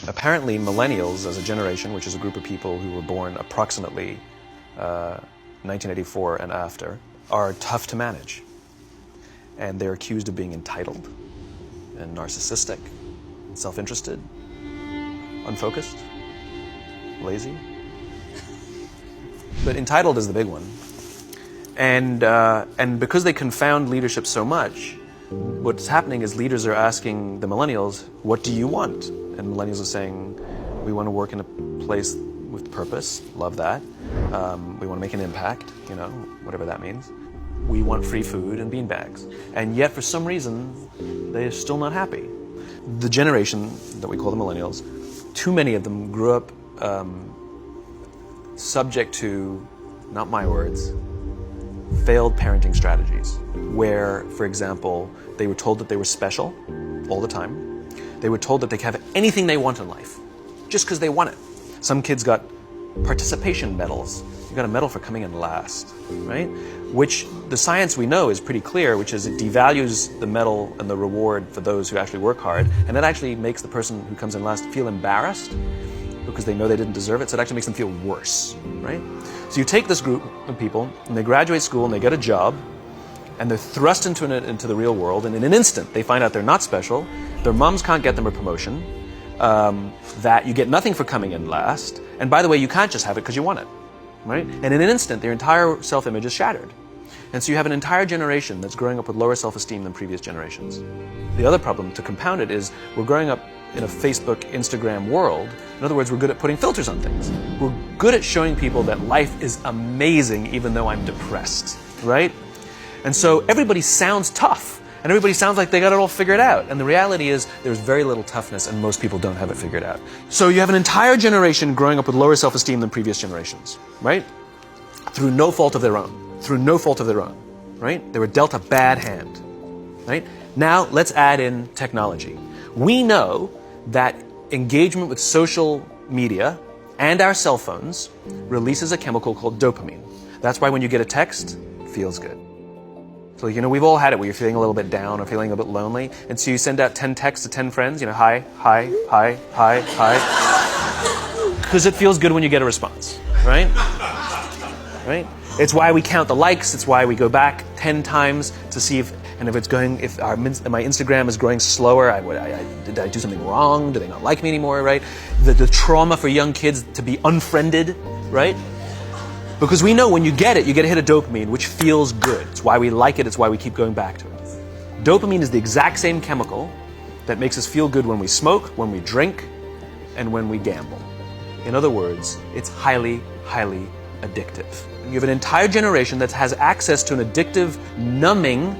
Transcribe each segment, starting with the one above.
Apparently, millennials as a generation, which is a group of people who were born approximately 1984 and after, are tough to manage. And they're accused of being entitled and narcissistic, self-interested, unfocused, lazy. But entitled is the big one. And because they confound leadership so much, what's happening is leaders are asking the millennials, what do you want? And millennials are saying, we want to work in a place with purpose, love that. We want to make an impact, whatever that means. We want free food and beanbags. And yet, for some reason, they're still not happy. The generation that we call the millennials, too many of them grew up subject to, not my words, failed parenting strategies, where, for example, they were told that they were special all the time. They were told that they could have anything they want in life, just because they want it. Some kids got participation medals. You got a medal for coming in last, right? Which the science we know is pretty clear, which is it devalues the medal and the reward for those who actually work hard, and it actually makes the person who comes in last feel embarrassed because they know they didn't deserve it, so it actually makes them feel worse, right? So you take this group of people, and they graduate school, and they get a job, and they're thrust into the real world, and in an instant, they find out they're not special, their moms can't get them a promotion, that you get nothing for coming in last, and by the way, you can't just have it because you want it, right? And in an instant, their entire self-image is shattered. And so you have an entire generation that's growing up with lower self-esteem than previous generations. The other problem, to compound it, is we're growing up in a Facebook, Instagram world. In other words, we're good at putting filters on things. We're good at showing people that life is amazing even though I'm depressed, right? And so everybody sounds tough, and everybody sounds like they got it all figured out. And the reality is there's very little toughness, and most people don't have it figured out. So you have an entire generation growing up with lower self-esteem than previous generations, right? Through no fault of their own. Through no fault of their own, right? They were dealt a bad hand, right? Now let's add in technology. We know that engagement with social media and our cell phones releases a chemical called dopamine. That's why when you get a text, it feels good. So, we've all had it where you're feeling a little bit down or feeling a bit lonely, and so you send out 10 texts to 10 friends, hi, hi, hi, hi, hi, because it feels good when you get a response, right? Right? It's why we count the likes. It's why we go back 10 times to see if my Instagram is growing slower. Did I do something wrong? Do they not like me anymore? Right? The trauma for young kids to be unfriended, right? Because we know when you get it, you get a hit of dopamine, which feels good. It's why we like it. It's why we keep going back to it. Dopamine is the exact same chemical that makes us feel good when we smoke, when we drink, and when we gamble. In other words, it's highly, highly addictive. You have an entire generation that has access to an addictive, numbing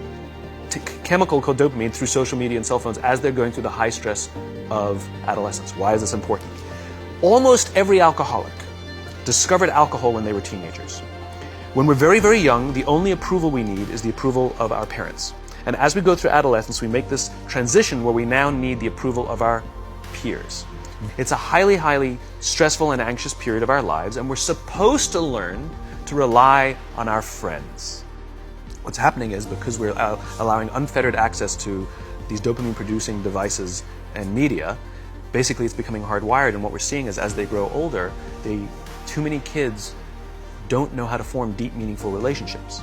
chemical called dopamine through social media and cell phones as they're going through the high stress of adolescence. Why is this important? Almost every alcoholic discovered alcohol when they were teenagers. When we're very, very young, the only approval we need is the approval of our parents. And as we go through adolescence, we make this transition where we now need the approval of our peers. It's a highly, highly stressful and anxious period of our lives, and we're supposed to learn to rely on our friends. What's happening is because we're allowing unfettered access to these dopamine-producing devices and media, basically it's becoming hardwired, and what we're seeing is as they grow older, too many kids don't know how to form deep, meaningful relationships.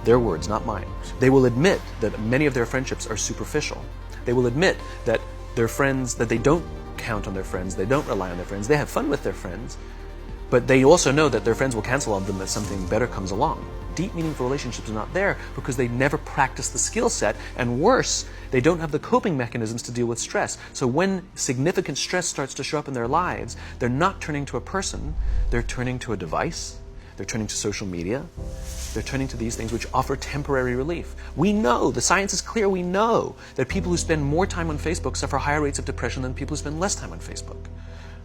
Their words, not mine. They will admit that many of their friendships are superficial. They will admit that their friends, that they don't count on their friends, they don't rely on their friends, they have fun with their friends, but they also know that their friends will cancel on them as something better comes along. Deep, meaningful relationships are not there because they never practice the skill set, and worse, they don't have the coping mechanisms to deal with stress. So when significant stress starts to show up in their lives, they're not turning to a person, they're turning to a device, they're turning to social media, they're turning to these things which offer temporary relief. We know, the science is clear, we know that people who spend more time on Facebook suffer higher rates of depression than people who spend less time on Facebook.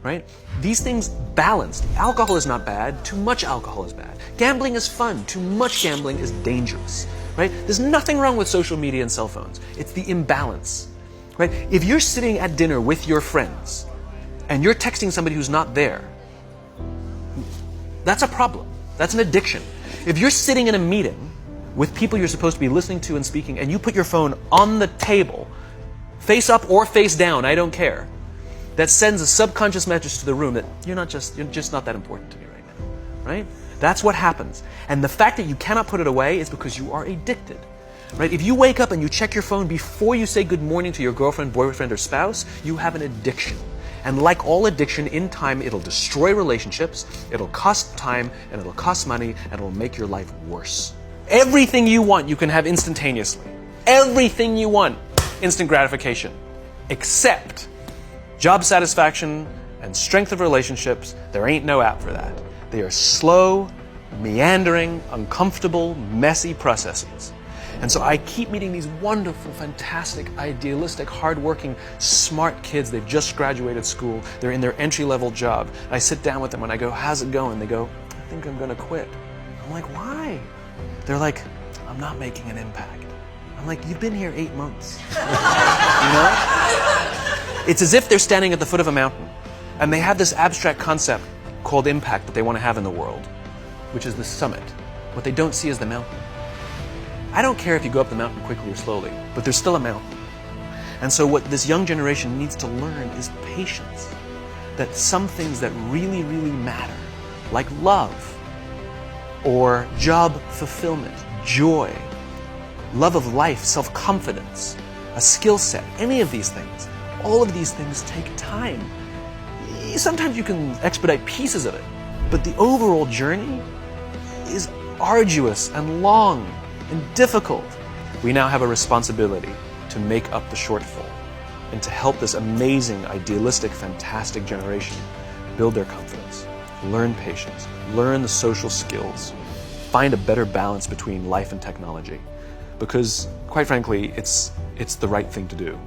Right? These things balanced. Alcohol is not bad. Too much alcohol is bad. Gambling is fun. Too much gambling is dangerous. Right? There's nothing wrong with social media and cell phones. It's the imbalance. Right? If you're sitting at dinner with your friends and you're texting somebody who's not there, that's a problem. That's an addiction. If you're sitting in a meeting with people you're supposed to be listening to and speaking, and you put your phone on the table, face up or face down, I don't care, that sends a subconscious message to the room that you're just not that important to me right now, right? That's what happens. And the fact that you cannot put it away is because you are addicted, right? If you wake up and you check your phone before you say good morning to your girlfriend, boyfriend, or spouse, you have an addiction. And like all addiction, in time, it'll destroy relationships, it'll cost time, and it'll cost money, and it'll make your life worse. Everything you want, you can have instantaneously. Everything you want, instant gratification. Except job satisfaction and strength of relationships, there ain't no app for that. They are slow, meandering, uncomfortable, messy processes. And so I keep meeting these wonderful, fantastic, idealistic, hardworking, smart kids. They've just graduated school. They're in their entry-level job. And I sit down with them and I go, how's it going? They go, I think I'm going to quit. I'm like, why? They're like, I'm not making an impact. I'm like, you've been here 8 months. You know? It's as if they're standing at the foot of a mountain and they have this abstract concept called impact that they want to have in the world, which is the summit. What they don't see is the mountain. I don't care if you go up the mountain quickly or slowly, but there's still a mountain. And so what this young generation needs to learn is patience. That some things that really, really matter, like love, or job fulfillment, joy, love of life, self-confidence, a skill set, any of these things, all of these things take time. Sometimes you can expedite pieces of it, but the overall journey is arduous and long and difficult. We now have a responsibility to make up the shortfall and to help this amazing, idealistic, fantastic generation build their confidence, learn patience, learn the social skills, find a better balance between life and technology. Because, quite frankly, it's the right thing to do.